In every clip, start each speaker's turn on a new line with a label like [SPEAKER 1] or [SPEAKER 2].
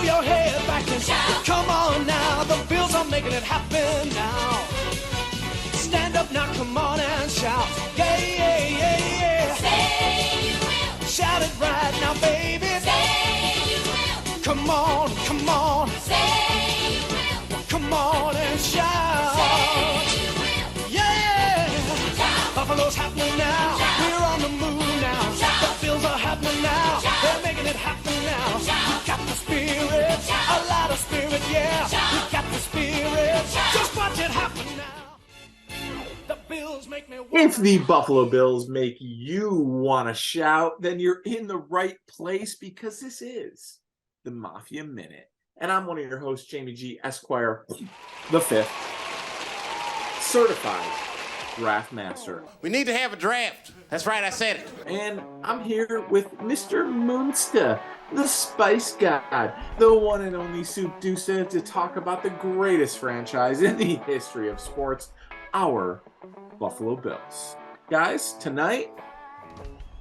[SPEAKER 1] your head back and shout. Come on now, the Bills are making it happen now. Stand up now, come on and shout. Yeah, yeah, yeah, yeah.
[SPEAKER 2] Say you will.
[SPEAKER 1] Shout it right now, baby.
[SPEAKER 2] Say you will.
[SPEAKER 1] Come on, come on.
[SPEAKER 2] Say you will.
[SPEAKER 1] Come on and shout.
[SPEAKER 2] Say you will.
[SPEAKER 1] Yeah.
[SPEAKER 2] Shout.
[SPEAKER 1] Buffalo's happening now.
[SPEAKER 2] Shout.
[SPEAKER 1] We're on the move now.
[SPEAKER 2] Shout.
[SPEAKER 1] The Bills are happening now.
[SPEAKER 2] Shout.
[SPEAKER 1] They're making it happen now.
[SPEAKER 2] Shout.
[SPEAKER 1] We got the spirit.
[SPEAKER 2] Shout.
[SPEAKER 1] A lot of spirit, yeah.
[SPEAKER 2] Shout.
[SPEAKER 1] We got the spirit.
[SPEAKER 2] Shout.
[SPEAKER 1] Just watch it happen now. The Bills make me
[SPEAKER 3] If the Buffalo Bills make you want to shout, then you're in the right place because this is the Mafia Minute. And I'm one of your hosts, Jamie G. Esquire, the fifth, certified draft master.
[SPEAKER 4] We need to have a draft. That's right, I said it.
[SPEAKER 3] And I'm here with Mr. Moonsta, the Spice God, the one and only Soupdeucer, to talk about the greatest franchise in the history of sports, our Buffalo Bills. Guys, tonight,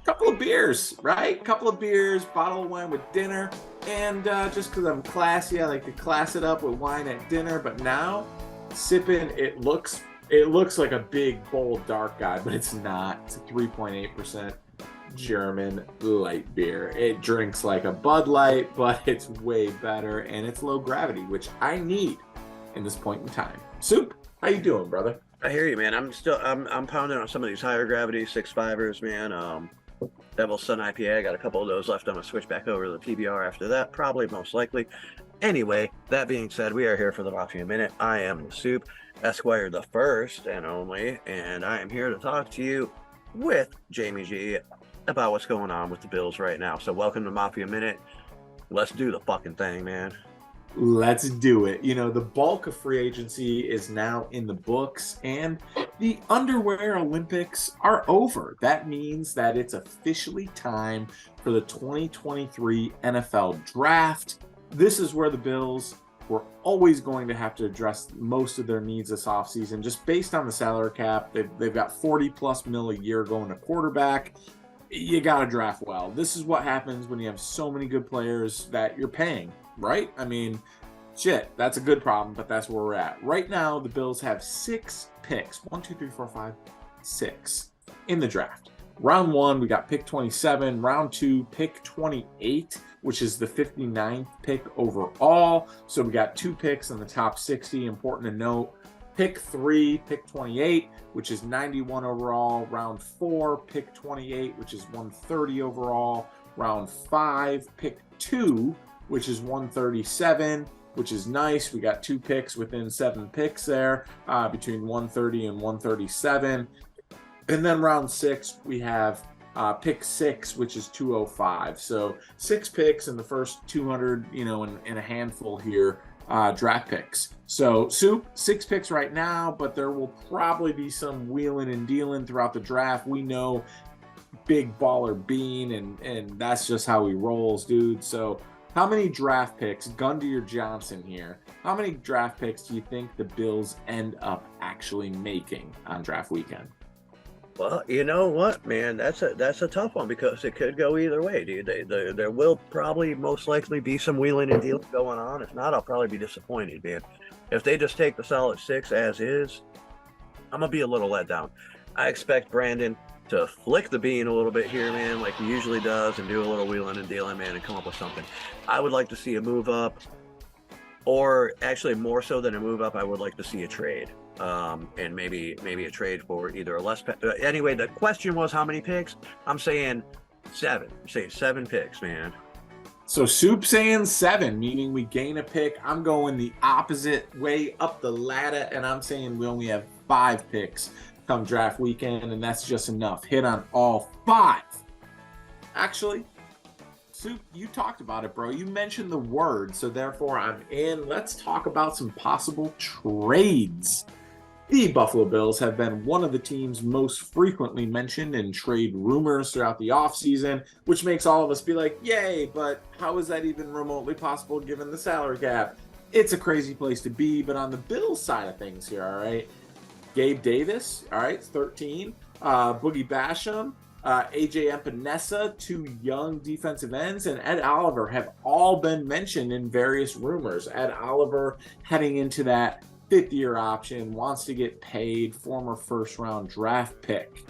[SPEAKER 3] couple of beers, right? Couple of beers, bottle of wine with dinner. And just because I'm classy, I like to class it up with wine at dinner. But now, sipping, it looks like a big, bold, dark guy, but it's not. It's a 3.8% German light beer. It drinks like a Bud Light, but it's way better, and it's low gravity, which I need in this point in time. Soup, how you doing, brother?
[SPEAKER 5] I hear you, man. I'm pounding on some of these higher gravity 6.5ers, man. Devil's Sun IPA. I got a couple of those left. I'm gonna switch back over to the PBR after that, probably, most likely. Anyway, that being said, we are here for the Mafia Minute. I am the Soup, Esquire the first and only, and I am here to talk to you with Jamie G about what's going on with the Bills right now. So welcome to Mafia Minute. Let's do the fucking thing, man.
[SPEAKER 3] Let's do it. You know, the bulk of free agency is now in the books, and the Underwear Olympics are over. That means that it's officially time for the 2023 NFL Draft. This is where the Bills were always going to have to address most of their needs this offseason, just based on the salary cap. They've got 40 plus mil a year going to quarterback. You got to draft well. This is what happens when you have so many good players that you're paying, right? I mean, shit, that's a good problem, but that's where we're at. Right now, the Bills have 6 picks. 1, 2, 3, 4, 5, 6 in the draft. Round 1, we got pick 27. Round 2, pick 28, which is the 59th pick overall. So we got 2 picks in the top 60. Important to note. Pick 3, pick 28, which is 91 overall. Round 4, pick 28, which is 130 overall. Round 5, pick 2, which is 137, which is nice. We got 2 picks within 7 picks there, between 130 and 137. And then round 6, we have pick 6, which is 205. So 6 picks in the first 200, in a handful here, draft picks. So Soup, 6 picks right now, but there will probably be some wheeling and dealing throughout the draft. We know Big Baller Bean, and that's just how he rolls, dude. So how many draft picks, gun to your Johnson here, how many draft picks do you think the Bills end up actually making on draft weekend?
[SPEAKER 5] Well, you know what, man? That's a tough one because it could go either way, dude. There will probably most likely be some wheeling and dealing going on. If not, I'll probably be disappointed, man. If they just take the solid 6 as is, I'm gonna be a little let down. I expect Brandon to flick the bean a little bit here, man, like he usually does, and do a little wheeling and dealing, man, and come up with something. I would like to see a move up, or actually more so than a move up, I would like to see a trade. And maybe a trade for either a less anyway, the question was how many picks. I'm saying 7. I'm saying 7 picks, man.
[SPEAKER 3] So Soup saying 7, meaning we gain a pick. I'm going the opposite way up the ladder, and I'm saying we only have 5 picks come draft weekend, and that's just enough. Hit on all 5. Actually, Soup, you talked about it, bro. You mentioned the word, so therefore I'm in. Let's talk about some possible trades. The Buffalo Bills have been one of the teams most frequently mentioned in trade rumors throughout the offseason, which makes all of us be like, yay, but how is that even remotely possible given the salary cap? It's a crazy place to be, but on the Bills side of things here, all right, Gabe Davis, all right, 13, Boogie Basham, AJ Epinesa, 2 young defensive ends, and Ed Oliver have all been mentioned in various rumors. Ed Oliver heading into that 5th-year option, wants to get paid, former first-round draft pick.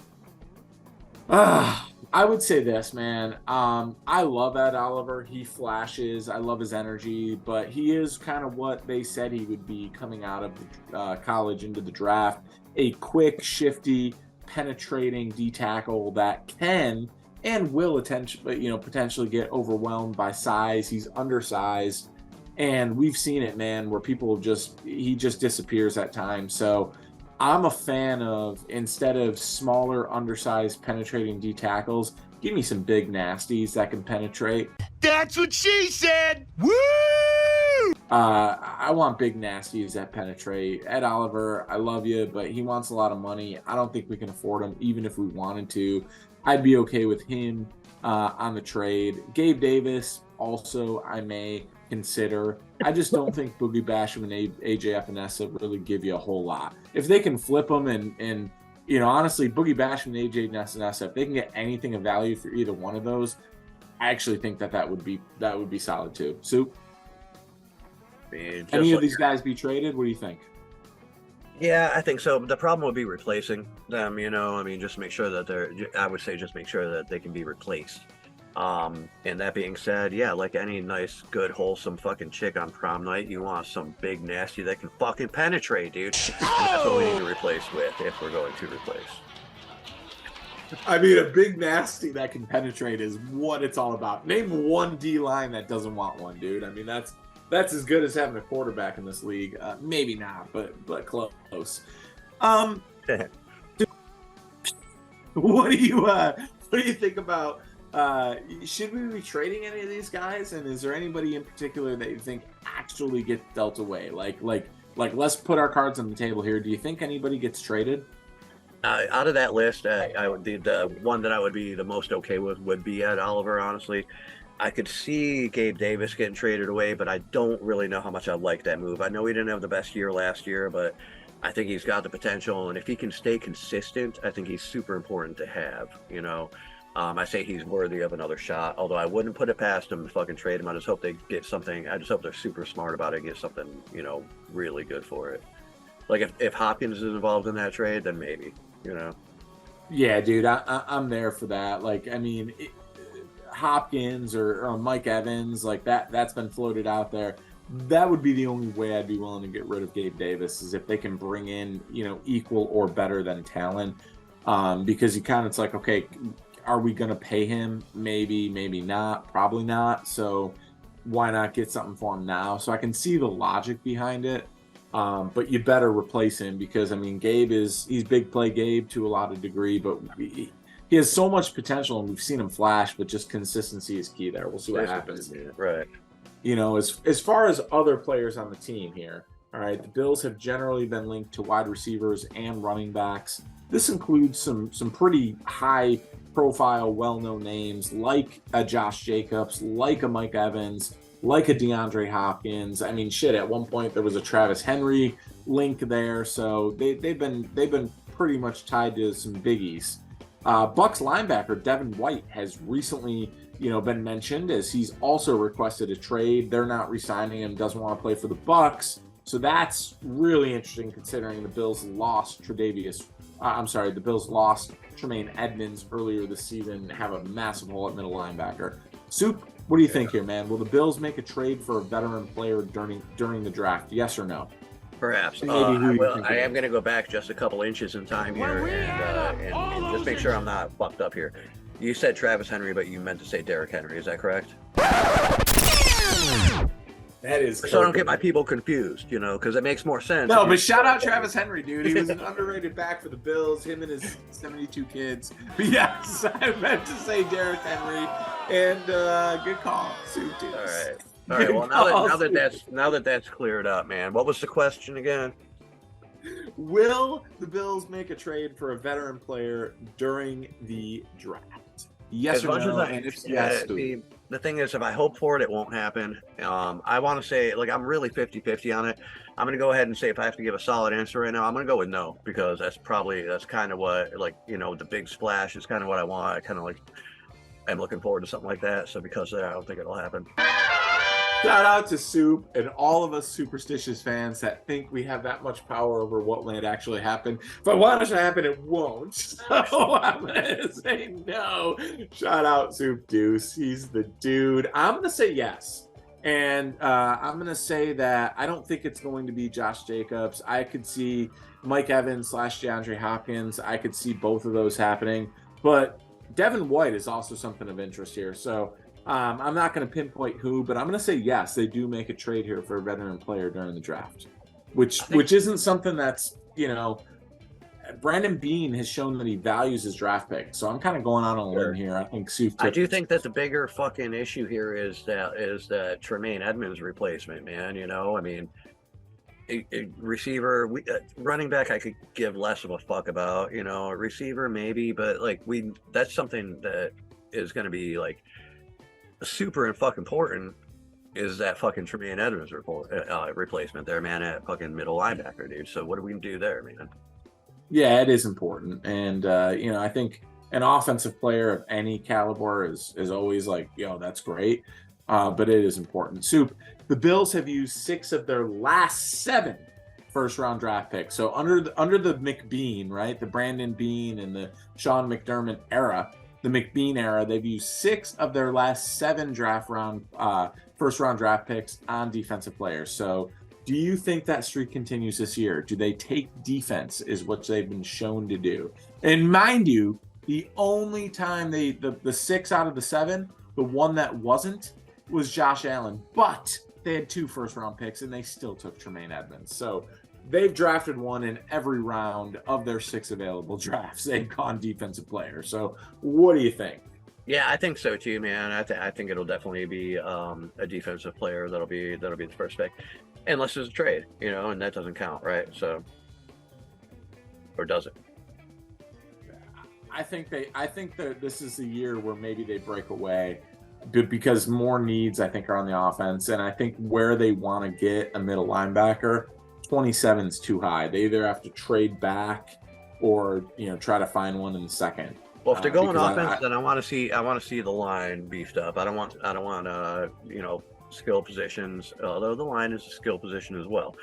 [SPEAKER 3] I would say this, man. I love Ed Oliver. He flashes. I love his energy, but he is kind of what they said he would be coming out of college into the draft. A quick, shifty, penetrating D tackle that can and will potentially get overwhelmed by size. He's undersized, and we've seen it, man, where he just disappears at times. So I'm a fan of, instead of smaller, undersized, penetrating D tackles, give me some big nasties that can penetrate.
[SPEAKER 1] That's what she said. Woo!
[SPEAKER 3] I want big nasties that penetrate. Ed Oliver, I love you, but he wants a lot of money. I don't think we can afford him, even if we wanted to. I'd be okay with him on the trade. Gabe Davis, also, I may consider. I just don't think Boogie Basham and AJ Epinesa really give you a whole lot. If they can flip them and honestly, Boogie Basham and AJ Epinesa, if they can get anything of value for either one of those, I actually think that would be solid too. Soup? Any of these guys be traded? What do you think?
[SPEAKER 5] Yeah, I think so. The problem would be replacing them, just make sure that I would say just make sure that they can be replaced. And that being said, yeah, like any nice, good, wholesome fucking chick on prom night, you want some big nasty that can fucking penetrate, dude. And that's what we need to replace with if we're going to replace.
[SPEAKER 3] I mean, a big nasty that can penetrate is what it's all about. Name one D line that doesn't want one, dude. I mean, that's as good as having a quarterback in this league. Maybe not, but close. What do you think about? Should we be trading any of these guys? And is there anybody in particular that you think actually gets dealt away? Like let's put our cards on the table here. Do you think anybody gets traded?
[SPEAKER 5] Out of that list, I would the one that I would be the most okay with would be Ed Oliver. Honestly, I could see Gabe Davis getting traded away, but I don't really know how much I like that move. I know he didn't have the best year last year, but I think he's got the potential, and if he can stay consistent, I think he's super important to have. I say he's worthy of another shot, although I wouldn't put it past them to fucking trade him. I just hope they get something. I just hope they're super smart about it and get something, really good for it. Like if Hopkins is involved in that trade, then maybe,
[SPEAKER 3] Yeah, dude, I'm there for that. Like, I mean, Hopkins or Mike Evans, like that's been floated out there. That would be the only way I'd be willing to get rid of Gabe Davis, is if they can bring in, equal or better than talent. Because it's like, okay, are we going to pay him? Maybe, maybe not, probably not. So why not get something for him now? So I can see the logic behind it. But you better replace him, because I mean, he's big play Gabe to a lot of degree, but he has so much potential, and we've seen him flash, but just consistency is key there. We'll see what happens.
[SPEAKER 5] Right.
[SPEAKER 3] As far as other players on the team here, all right, the Bills have generally been linked to wide receivers and running backs. This includes some pretty high profile, well-known names like a Josh Jacobs, like a Mike Evans, like a DeAndre Hopkins. I mean, shit, at one point there was a Travis Henry link there, so they've been pretty much tied to some biggies. Bucs linebacker Devin White has recently, been mentioned, as he's also requested a trade. They're not re-signing him, doesn't want to play for the Bucs, so that's really interesting considering the Bills lost the Bills lost Tremaine Edmonds earlier this season, have a massive hole at middle linebacker. Soup, what do you think here, man? Will the Bills make a trade for a veteran player during the draft? Yes or no?
[SPEAKER 5] Perhaps. I am going to go back just a couple inches in time here and just make sure I'm not fucked up here. You said Travis Henry, but you meant to say Derrick Henry. Is that correct?
[SPEAKER 3] That is.
[SPEAKER 5] So I don't get my people confused, because it makes more sense.
[SPEAKER 3] No, but shout out Travis Henry, dude. He was an underrated back for the Bills, him and his 72 kids. But yes, I meant to say Derrick Henry, and good call, Soup, dude.
[SPEAKER 5] All right. Well, now that that's cleared up, man. What was the question again?
[SPEAKER 3] Will the Bills make a trade for a veteran player during the draft? Yes or no? And if yes,
[SPEAKER 5] the thing is, if I hope for it, it won't happen. I want to say, like, I'm really 50-50 on it. I'm going to go ahead and say, if I have to give a solid answer right now, I'm going to go with no, because that's kind of what, like, you know, the big splash is kind of what I want. I kind of like, I'm looking forward to something like that. So because of that, I don't think it'll happen.
[SPEAKER 3] Shout out to Soup and all of us superstitious fans that think we have that much power over what might actually happen. If I want it to happen, it won't. So I'm gonna say no. Shout out Soup Deuce. He's the dude. I'm gonna say yes. And I'm gonna say that I don't think it's going to be Josh Jacobs. I could see Mike Evans / DeAndre Hopkins. I could see both of those happening. But Devin White is also something of interest here. So I'm not going to pinpoint who, but I'm going to say yes, they do make a trade here for a veteran player during the draft, which isn't something that's, you know, Brandon Beane has shown that he values his draft pick. So I'm kind of going out on a limb here. I think
[SPEAKER 5] I do think that the bigger fucking issue here is that Tremaine Edmonds replacement, man. You know, I mean, a receiver, running back, I could give less of a fuck about. You know, a receiver maybe, but like that's something that is going to be like super and fucking important. Is that fucking Tremaine Edmonds replacement there, man, at fucking middle linebacker, dude. So what are we gonna do there, man?
[SPEAKER 3] Yeah, it is important. And you know, I think an offensive player of any caliber is always like, yo, that's great. But it is important. Soup, the Bills have used 6 of their last 7 first-round draft picks. So under the McBean, right, the Brandon Beane and the Sean McDermott era, the McBean era, they've used 6 of their last 7 first-round draft picks on defensive players. So do you think that streak continues this year? Do they take defense is what they've been shown to do? And mind you, the only time the 6 out of the 7, the one that wasn't was Josh Allen. But they had 2 first-round picks, and they still took Tremaine Edmonds. So they've drafted one in every round of their 6 available drafts. They've gone defensive player. So what do you think?
[SPEAKER 5] Yeah, I think so too, man. I think it'll definitely be a defensive player that'll be the first pick, unless there's a trade, you know, and that doesn't count, right? So, or does it?
[SPEAKER 3] I think that this is the year where maybe they break away, because more needs I think are on the offense, and I think where they want to get a middle linebacker, 27 is too high. They either have to trade back or, you know, try to find one in the second.
[SPEAKER 5] Well, if they're going offense, then I want to see the line beefed up. I don't want you know, skill positions, although the line is a skill position as well.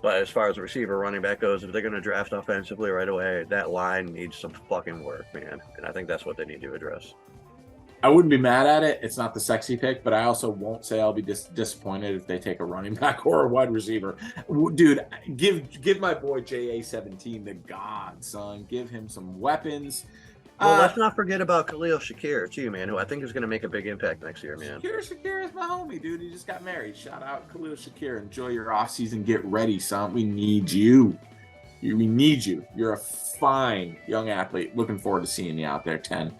[SPEAKER 5] But as far as the receiver, running back goes, if they're going to draft offensively right away, that line needs some fucking work, man. And I think that's what they need to address.
[SPEAKER 3] I wouldn't be mad at it. It's not the sexy pick, but I also won't say I'll be disappointed if they take a running back or a wide receiver. Dude, give my boy JA-17 the god, son. Give him some weapons.
[SPEAKER 5] Well, let's not forget about Khalil Shakir, too, man, who I think is going to make a big impact next year, man.
[SPEAKER 3] Shakir is my homie, dude. He just got married. Shout out Khalil Shakir. Enjoy your offseason. Get ready, son. We need you. We need you. You're a fine young athlete. Looking forward to seeing you out there, 10.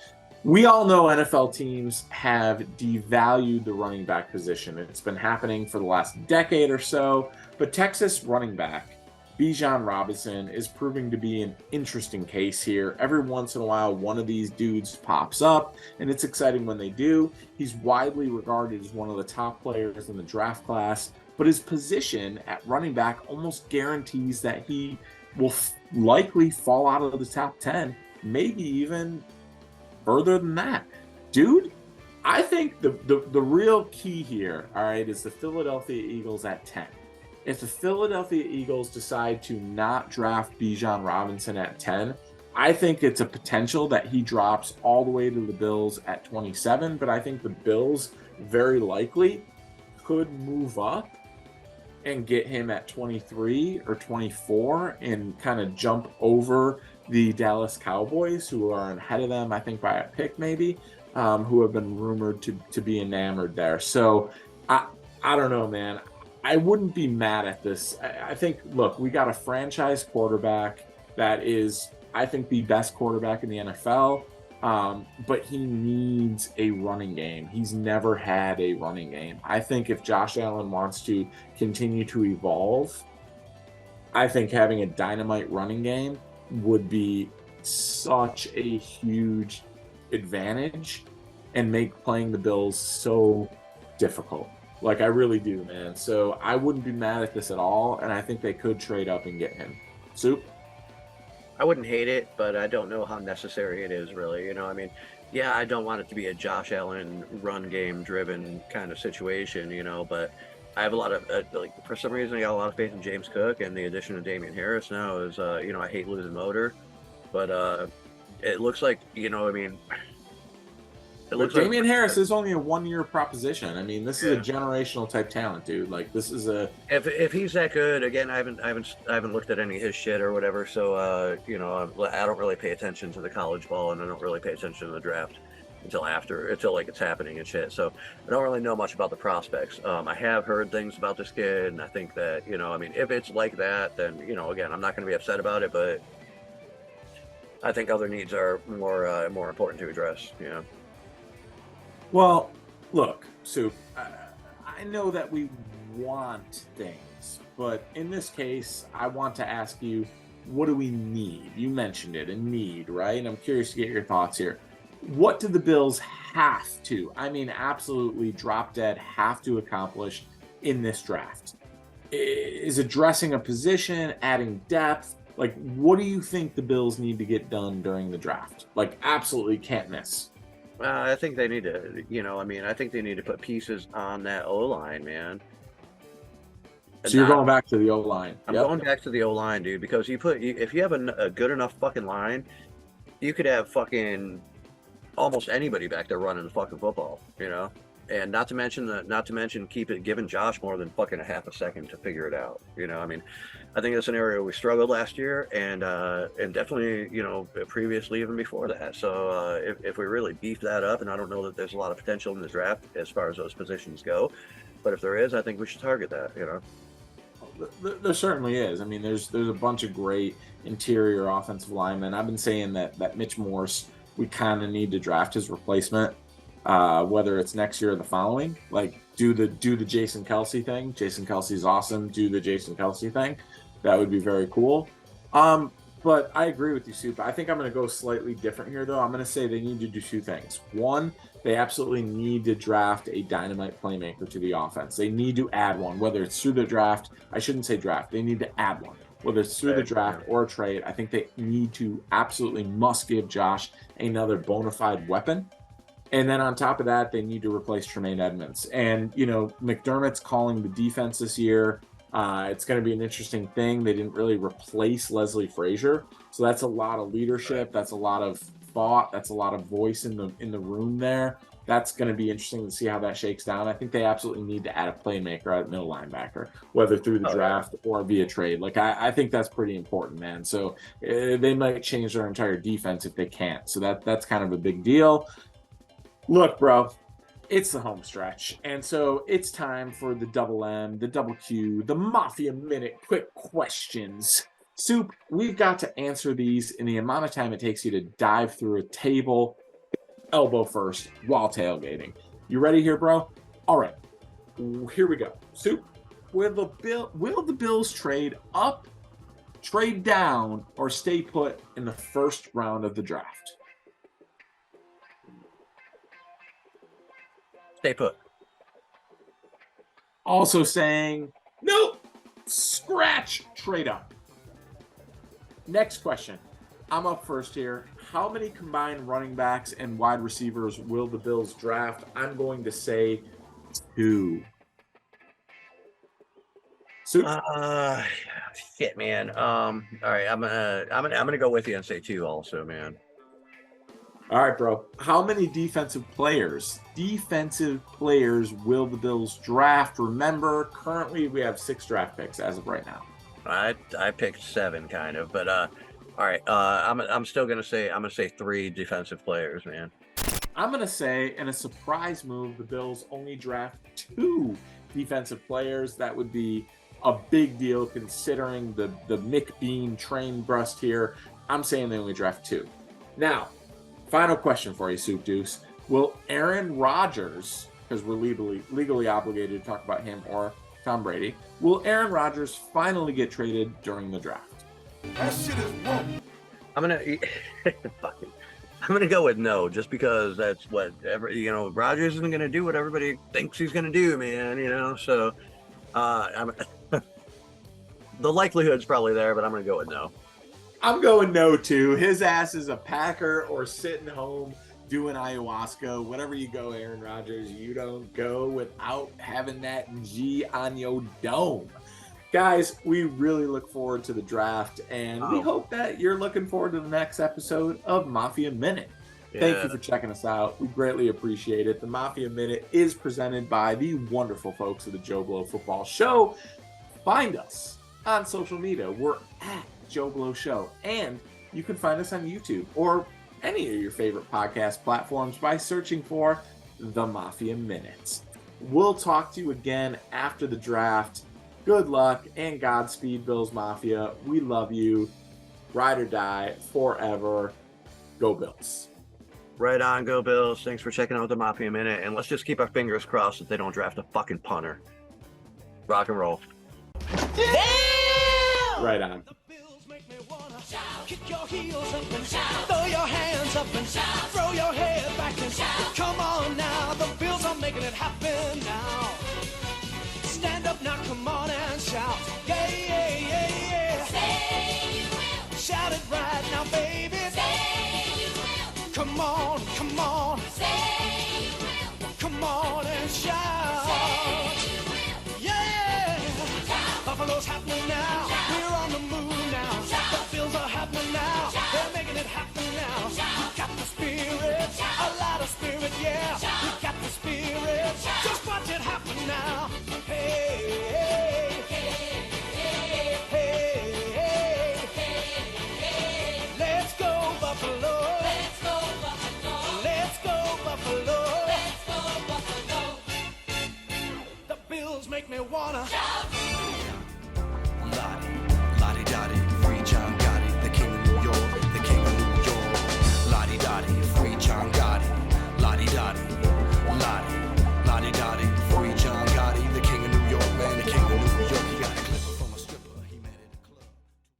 [SPEAKER 3] We all know NFL teams have devalued the running back position. It's been happening for the last decade or so, but Texas running back Bijan Robinson is proving to be an interesting case here. Every once in a while, one of these dudes pops up, and it's exciting when they do. He's widely regarded as one of the top players in the draft class, but his position at running back almost guarantees that he will likely fall out of the top 10, maybe even further than that. Dude, I think the real key here, all right, is the Philadelphia Eagles at 10. If the Philadelphia Eagles decide to not draft Bijan Robinson at 10, I think it's a potential that he drops all the way to the Bills at 27, but I think the Bills very likely could move up and get him at 23 or 24 and kind of jump over the Dallas Cowboys, who are ahead of them, I think by a pick maybe, who have been rumored to be enamored there. So I don't know, man. I wouldn't be mad at this. I think, look, we got a franchise quarterback that is, I think, the best quarterback in the NFL, but he needs a running game. He's never had a running game. I think if Josh Allen wants to continue to evolve, I think having a dynamite running game would be such a huge advantage. and make playing the Bills so difficult. Like, I really do, man. So I wouldn't be mad at this at all, and I think they could trade up and get him. Soup?
[SPEAKER 5] I wouldn't hate it, but I don't know how necessary it is, really. You know, I mean, yeah, I don't want it to be a Josh Allen run game driven kind of situation, you know, but I have a lot of, like, for some reason, I got a lot of faith in James Cook, and the addition of Damian Harris now is, you know, I hate losing Motor, but it looks like, you know, I mean, it
[SPEAKER 3] But
[SPEAKER 5] looks
[SPEAKER 3] Damian
[SPEAKER 5] like
[SPEAKER 3] Harris is only a 1-year proposition. I mean, this is a generational type talent, dude. Like, this is a
[SPEAKER 5] if he's that good, again, I haven't looked at any of his shit or whatever, so you know, I don't really pay attention to the college ball, and I don't really pay attention to the draft until like it's happening and shit. So I don't really know much about the prospects. I have heard things about this kid, and I think that, you know, I mean, if it's like that, then, you know, again, I'm not going to be upset about it, but I think other needs are more important to address. You know.
[SPEAKER 3] Well, look, Soup, I know that we want things, but in this case, I want to ask you, what do we need? You mentioned it, a need, right? And I'm curious to get your thoughts here. What do the Bills have to, I mean, absolutely drop dead, have to accomplish in this draft? Is addressing a position, adding depth? Like, what do you think the Bills need to get done during the draft? Like, absolutely can't miss.
[SPEAKER 5] I think they need to, you know, I mean, I think they need to put pieces on that O-line, man.
[SPEAKER 3] So you're going back to the O-line.
[SPEAKER 5] I'm going back to the O-line, dude, because if you have a good enough fucking line, you could have fucking almost anybody back there running the fucking football, you know? And not to mention giving Josh more than fucking a half a second to figure it out. You know, I mean, I think that's an area we struggled last year, and definitely, you know, previously even before that. So if we really beef that up, and I don't know that there's a lot of potential in the draft as far as those positions go, but if there is, I think we should target that. You know,
[SPEAKER 3] there certainly is. I mean, there's a bunch of great interior offensive linemen. I've been saying that Mitch Morse, we kind of need to draft his replacement. Whether it's next year or the following, like do the Jason Kelsey thing. Jason Kelsey's awesome. Do the Jason Kelsey thing. That would be very cool. But I agree with you, Soup. I think I'm going to go slightly different here, though. I'm going to say they need to do two things. One, they absolutely need to draft a dynamite playmaker to the offense. They need to add one, whether it's through the draft. I shouldn't say draft. They need to add one, whether it's through the draft or a trade. I think they need to must give Josh another bona fide weapon. And then on top of that, they need to replace Tremaine Edmonds. And, you know, McDermott's calling the defense this year. It's going to be an interesting thing. They didn't really replace Leslie Frazier. So that's a lot of leadership. That's a lot of thought. That's a lot of voice in the room there. That's going to be interesting to see how that shakes down. I think they absolutely need to add a playmaker at middle linebacker, whether through the draft or via trade. Like, I think that's pretty important, man. So they might change their entire defense if they can't. So that's kind of a big deal. Look, bro, it's the home stretch. And so it's time for the double M, the double Q, the Mafia Minute quick questions. Soup, we've got to answer these in the amount of time it takes you to dive through a table, elbow first, while tailgating. You ready here, bro? All right, here we go. Soup, will the Bills trade up, trade down, or stay put in the first round of the draft?
[SPEAKER 5] stay put.
[SPEAKER 3] Also saying, nope, scratch, trade up. Next question. I'm up first here. How many combined running backs and wide receivers will the Bills draft? I'm going to say 2. Soup?
[SPEAKER 5] Shit, man. All right, I'm gonna go with you and say 2 also, man.
[SPEAKER 3] All right, bro. How many defensive players will the Bills draft? Remember, currently we have 6 draft picks as of right now.
[SPEAKER 5] I picked 7 kind of, but all right. I'm still gonna say 3 defensive players, man.
[SPEAKER 3] I'm gonna say, in a surprise move, the Bills only draft 2 defensive players. That would be a big deal considering the Mick Bean train bust here. I'm saying they only draft 2. Now, final question for you, Soup Deuce. Will Aaron Rodgers, because we're legally obligated to talk about him, or Tom Brady, will Aaron Rodgers finally get traded during the draft?
[SPEAKER 1] That shit is woke.
[SPEAKER 5] I'm gonna fucking. I'm going to go with no, just because that's what Rodgers isn't going to do what everybody thinks he's going to do, man. So the likelihood's probably there, but I'm going to go with no.
[SPEAKER 3] I'm going no too. His ass is a Packer or sitting home doing ayahuasca. Whatever you go, Aaron Rodgers, you don't go without having that G on your dome. Guys, we really look forward to the draft, and we hope that you're looking forward to the next episode of Mafia Minute. Yeah. Thank you for checking us out. We greatly appreciate it. The Mafia Minute is presented by the wonderful folks of the Joe Blow Football Show. Find us on social media. We're at Joe Blow Show, and you can find us on YouTube or any of your favorite podcast platforms by searching for The Mafia Minutes. We'll talk to you again after the draft. Good luck and Godspeed, Bills Mafia. We love you. Ride or die forever. Go Bills.
[SPEAKER 5] Right on, go Bills. Thanks for checking out the Mafia Minute, and let's just keep our fingers crossed that they don't draft a fucking punter. Rock and roll.
[SPEAKER 1] Damn!
[SPEAKER 3] Right on.
[SPEAKER 1] The Bills make me wanna shout. Kick your heels up and shout. Throw your hands up and shout. Throw your head back and shout. Come on now, the Bills are making it happen now. Stand up now, come on and shout. Yeah, yeah, yeah, yeah.
[SPEAKER 2] Say you will.
[SPEAKER 1] Shout it right now, baby.
[SPEAKER 2] Say you will.
[SPEAKER 1] Come on, come on.
[SPEAKER 2] Say you will.
[SPEAKER 1] Come on and shout.
[SPEAKER 2] Say you will.
[SPEAKER 1] Yeah.
[SPEAKER 2] Shout.
[SPEAKER 1] Buffalo's happening now.
[SPEAKER 2] Shout.
[SPEAKER 1] We're on the move now.
[SPEAKER 2] Shout.
[SPEAKER 1] The Bills are happening now.
[SPEAKER 2] Shout.
[SPEAKER 1] They're making it happen now.
[SPEAKER 2] Shout.
[SPEAKER 1] We got the spirit.
[SPEAKER 2] Shout.
[SPEAKER 1] A lot of spirit, yeah.
[SPEAKER 2] Shout.
[SPEAKER 1] We got the spirit.
[SPEAKER 2] Shout.
[SPEAKER 1] Just watch it happen now. Hey, hey, hey, hey, hey. Let's go Buffalo.
[SPEAKER 2] Let's go Buffalo.
[SPEAKER 1] Let's go Buffalo.
[SPEAKER 2] Let's go Buffalo.
[SPEAKER 1] The Bills make me wanna
[SPEAKER 2] Shout.
[SPEAKER 6] Lottie, lottie dottie.